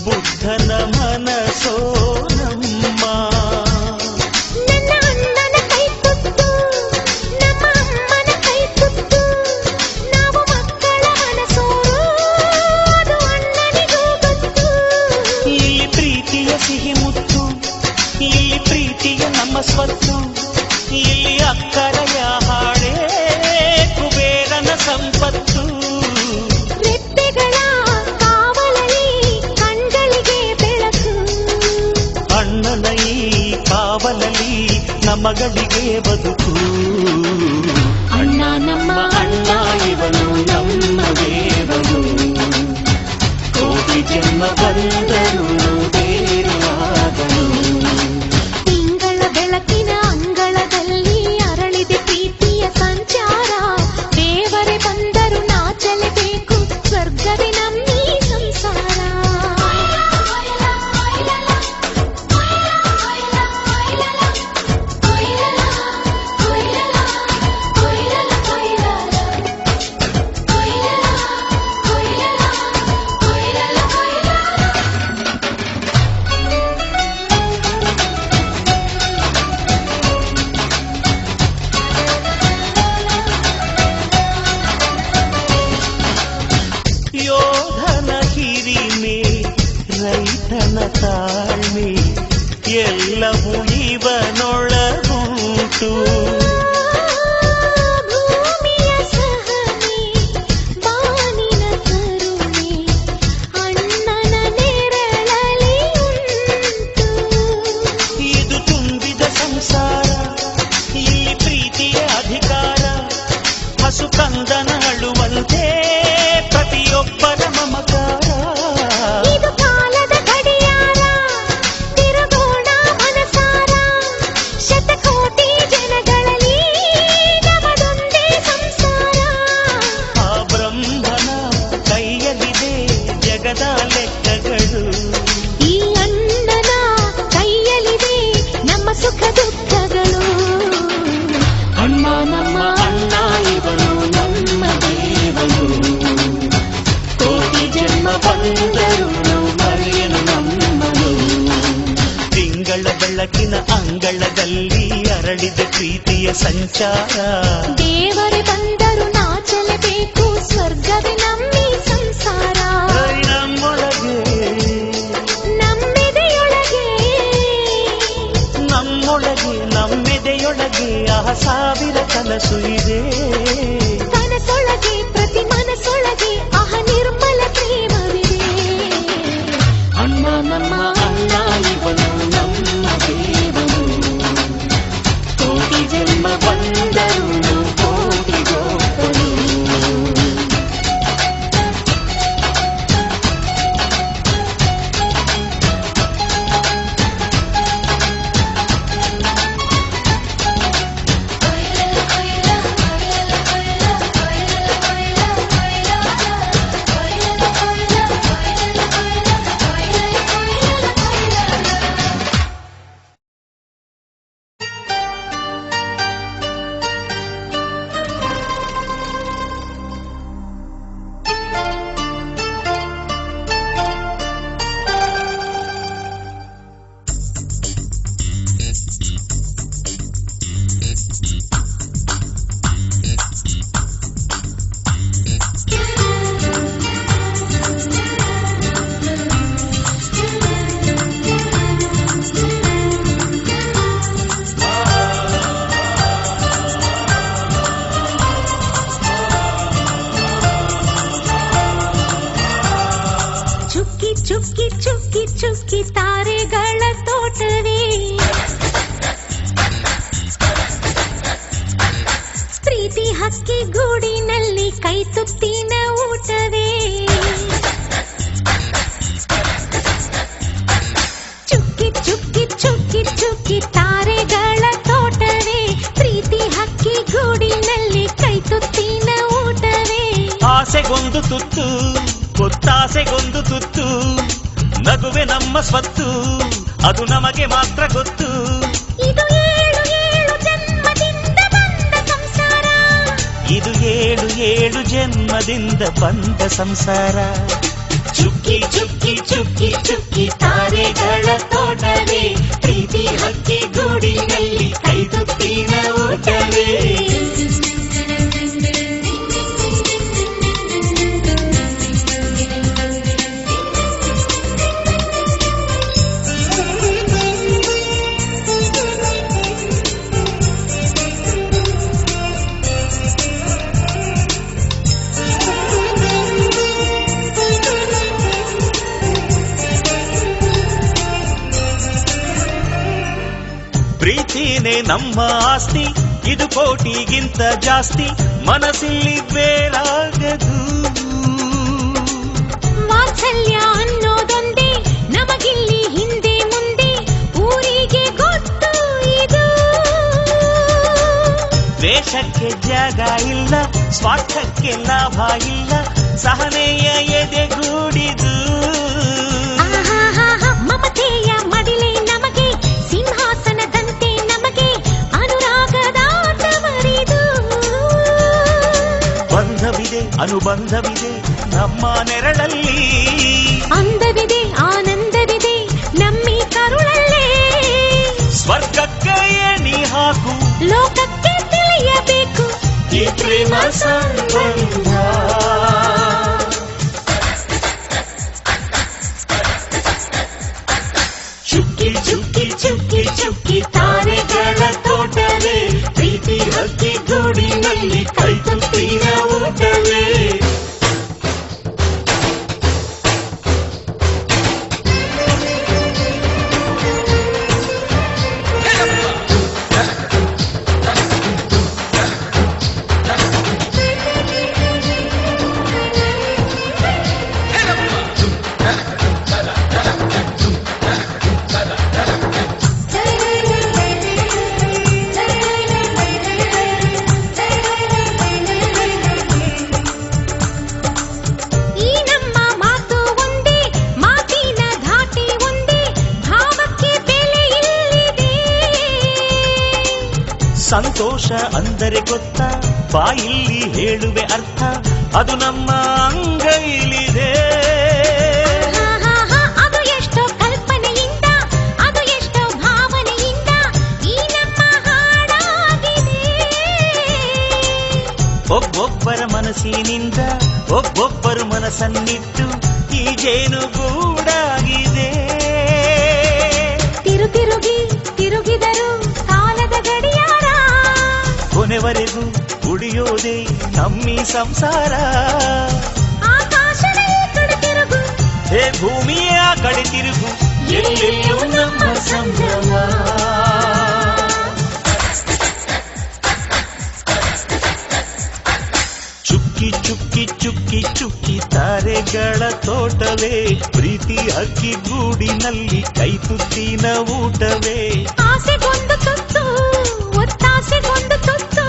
ಬುದ್ಧನ ಮನಸೋ ನಮ್ಮ. ನನ್ನ ಅಣ್ಣನ ಕೈ ತುತ್ತು, ನಮ್ಮ ಅಮ್ಮನ ಕೈ ತುತ್ತು, ನಾವು ಮಕ್ಕಳ ಮನಸೋರು, ಅದು ಅಣ್ಣನಿಗೂ ಗೊತ್ತು. ಇಲ್ಲಿ ಪ್ರೀತಿಯ ಸಿಹಿ ಮುತ್ತು, ಇಲ್ಲಿ ಪ್ರೀತಿಯ ನಮ್ಮ ಸ್ವತ್ತು, ಇಲ್ಲಿ ಅಕ್ಕರೆಯ ಹಾಡೇ ಕುಬೇರನ ಸಂಪತ್ತು. ರೆಪ್ಪೆಗಳ ಕಾವಲಲ್ಲಿ ಕಣ್ಗಳಿಗೆ ಬೆಳಕು, ಅಣ್ಣನ ಈ ಕಾವಲಲ್ಲಿ ನಮಗಳಿಗೆ ಬದುಕು. ಅಣ್ಣ ನಮ್ಮ ಅಣ್ಣ ಇವನು ನಮ್ಮ ದೇವರು, ಕೋಟಿ ಜನ್ಮ ಬಂದರು ಬೇರೆಯಾಗಲು. ತಿಂಗಳ ಬೆಳಕಿನ ಅಂಗಳದಲ್ಲಿ ಅರಳಿದೆ ಪ್ರೀತಿಯ ಸಂಚಾರ. ದೇವರೇ ಬಂದರು ನಾಚಲೇಬೇಕು, ಸ್ವರ್ಗವೇ ನಮ್ಮೀ ಸಂಸಾರ. ಯೋಧನ ಹಿರಿಮೆ, ರೈತನ ತಾಳ್ಮೆ, ಎಲ್ಲವೂ ಇವನೊಳಗುಂಟು. ಭೂಮಿಯ ಸಹನೆ, ಬಾನಿನ ಕರುಣೆ, ಅಣ್ಣನ ನೆರಳಲ್ಲಿ ಉಂಟು. ಇದು ತುಂಬಿದ ಸಂಸಾರ, ಇಲ್ಲಿ ಪ್ರೀತಿಯ ಅಧಿಕಾರ. ಹಸು ಕಂದನ ಅಳುವಂತೆ ಪ್ರತಿಯೊಬ್ಬರ ಮಮಕಾರ. ಇದು ಕಾಲದ ಗಡಿಯಾರ, ತಿರುಗೋಣ ಮನಸಾರ. ಶತಕೋಟಿ ಜನಗಳಲ್ಲಿ ನಮದೊಂದೇ ಸಂಸಾರ. ಆ ಬ್ರಹ್ಮನ ಕೈಯಲ್ಲಿದೆ ಜಗದ ಲೆಕ್ಕಗಳು. ಈ ಅಣ್ಣನ ಕೈಯಲ್ಲಿದೆ ನಮ್ಮ ಸುಖ ದುಃಖಗಳು. ಅಣ್ಣ ನಮ್ಮ ಅಣ್ಣ ಇವನು ನಮ್ಮ ದೇವನು, ಕೋಟಿ ಜನ್ಮ ಬಂದರು ಮರೆಯನು ನಮ್ಮನು. ತಿಂಗಳ ಬೆಳಕಿನ ಅಂಗಳದಲ್ಲಿ ಅರಳಿದ ಪ್ರೀತಿಯ ಸಂಚಾರ. ದೇವರೇ ಬಂದರು ನಾಚಲೇಬೇಕು, ಸ್ವರ್ಗವೇ ನಮ್ಮೀ ಸಂಸಾರ. ನಮ್ಮೊಳಗೆ ನಮ್ಮೆದೆಯೊಳಗೆ ನಮ್ಮೊಳಗೆ ನಮ್ಮೆದೆಯೊಳಗೆ ಸಾವಿರ ಕನಸು ಇದೆ. ಕನಸೊಳಗೆ ಪ್ರತಿ ಮನಸೊಳಗೆ ನಿರ್ಮಲ ಪ್ರೇಮವಿದೆ. ಅಣ್ಣ ನಮ್ಮ ಅಣ್ಣ ಇವನು ನಮ್ಮ ದೇವನು, ಕೋಟಿ ಜನ್ಮ ಬಂದರು ಕೋಟಿಗೊಬ್ಬನು. ಚುಕ್ಕಿ ಚುಕ್ಕಿ ಚುಕ್ಕಿ ತಾರೆಗಳ ತೋಟವೇ, ಪ್ರೀತಿ ಹಕ್ಕಿ ಗೂಡಿನಲ್ಲಿ ಕೈ ತುತ್ತಿನ ಊಟವೇ. ಚುಕ್ಕಿ ಚುಕ್ಕಿ ಚುಕ್ಕಿ ಚುಕ್ಕಿ ತಾರೆಗಳ ತೋಟವೇ, ಪ್ರೀತಿ ಹಕ್ಕಿ ಗೂಡಿನಲ್ಲಿ ಕೈ ತುತ್ತಿನ ಊಟವೇ. ಆಸೆಗೊಂದು ತುತ್ತು, ಗೊತ್ತಾಸೆಗೊಂದು ತುತ್ತು, ನಗುವೆ ನಮ್ಮ ಸ್ವತ್ತು, ಅದು ನಮಗೆ ಮಾತ್ರ ಗೊತ್ತು. ಇದು ಏಳು ಏಳು ಜನ್ಮದಿಂದ ಬಂದ ಸಂಸಾರ, ಇದು ಏಳು ಏಳು ಜನ್ಮದಿಂದ ಬಂದ ಸಂಸಾರ. ಚುಕ್ಕಿ ಚುಕ್ಕಿ ಚುಕ್ಕಿ ಚುಕ್ಕಿ ತಾರೆಗಳ ತೋಟವೇ ಪ್ರೀತಿ ಹಕ್ಕಿ ಗೂಡಿನಲ್ಲಿ ಕೈತುತ್ತಿನ ಊಟವೇ ಪ್ರೀತಿನೇ ನಮ್ಮ ಆಸ್ತಿ ಇದು ಕೋಟಿಗಿಂತ ಜಾಸ್ತಿ ಮನಸ್ಸಿಲ್ಲಿ ಬೇರಾಗದು ವಾತ್ಸಲ್ಯ ಅನ್ನೋದೊಂದೇ ನಮಗಿಲ್ಲಿ ಹಿಂದೆ ಮುಂದೆ ಊರಿಗೆ ಗೊತ್ತು ಇದು ದ್ವೇಷಕ್ಕೆ ಜಾಗ ಇಲ್ಲ ಸ್ವಾರ್ಥಕ್ಕೆ ಲಾಭ ಇಲ್ಲ ಸಹನೆಯ ಎದೆಗೂಡಿದು ಆಹಾಹಾಹಾ, ಮಮತೆಯ ಮಡಿಲೆ ನಮಗೆ ಸಿಂಹಾಸನದಂತೆ ನಮಗೆ ಅನುರಾಗದಾಟವರಿದು ಬಂಧವಿದೆ ಅನುಬಂಧವಿದೆ ನಮ್ಮ ನೆರಳಲ್ಲಿ ಅಂದವಿದೆ ಆನಂದವಿದೆ ನಮ್ಮಿ ಕರುಳಲ್ಲೇ ಸ್ವರ್ಗಕ್ಕೆ ಏಣಿ ಹಾಕು ಲೋಕಕ್ಕೆ ತಿಳಿಯಬೇಕು ಈ ಪ್ರೇಮ ಸಂಬಂಧ ಚುಕ್ಕಿ ಚುಕ್ಕಿ ಚುಕ್ಕಿ ಚುಕ್ಕಿ ತಾರೆಗಳ ತೋಟವೇ ಪ್ರೀತಿ ಹಕ್ಕಿ ಗೂಡಿನಲ್ಲಿ ಕೈತುತ್ತಿನ ಊಟವೇ ಈ ನಮ್ಮ ಮಾತು ಒಂದೇ ಮಾತಿನ ಧಾಟಿ ಒಂದೇ ಭಾವಕ್ಕೆ ಬೆಲೆ ಇಲ್ಲಿದೆ ಸಂತೋಷ ಅಂದರೆ ಗೊತ್ತಾ ಬಾಯಿಲ್ಲಿ ಹೇಳುವೆ ಅರ್ಥ ಅದು ನಮ್ಮ ಅಂಗೈಲಿದೆ ಆಹಾಹಾಹಾ, ಅದು ಎಷ್ಟೋ ಕಲ್ಪನೆಯಿಂದ ಅದು ಎಷ್ಟೋ ಭಾವನೆಯಿಂದ ಈ ನಮ್ಮ ಹಾಡಾಗಿದೆ ಒಬ್ಬೊಬ್ಬರ ಮನಸ್ಸಿನಿಂದ ಒಬ್ಬೊಬ್ಬರು ಮನಸ್ಸನ್ನಿಟ್ಟು ಈ ಜೇನುಗೂಡಾಗಿದೆ ತಿರುಗಿ ತಿರುಗಿದರು ಕಾಲದ ಗಡಿಯಾರ ಕೊನೆವರೆಗೂ ಉಳಿಯೋದೇ ನಮ್ಮಿ ಸಂಸಾರ ಆಕಾಶದ ಈ ಕಡೆ ತಿರುಗು ಹೇ ಭೂಮಿಯ ಕಡೆ ತಿರುಗು ಎಲ್ಲೆಲ್ಲೂ ನಮ್ಮ ಸಂಭ್ರಮ ಚುಕ್ಕಿ ಚುಕ್ಕಿ ಚುಕ್ಕಿ ಚುಕ್ಕಿ ತಾರೆಗಳ ತೋಟವೇ ಪ್ರೀತಿ ಹಕ್ಕಿ ಗೂಡಿನಲ್ಲಿ ಕೈತುತ್ತಿನ ಊಟವೇ ಆಸೆಗೊಂದು ತುತ್ತು ಒತ್ತಾಸೆಗೊಂದು ತುತ್ತು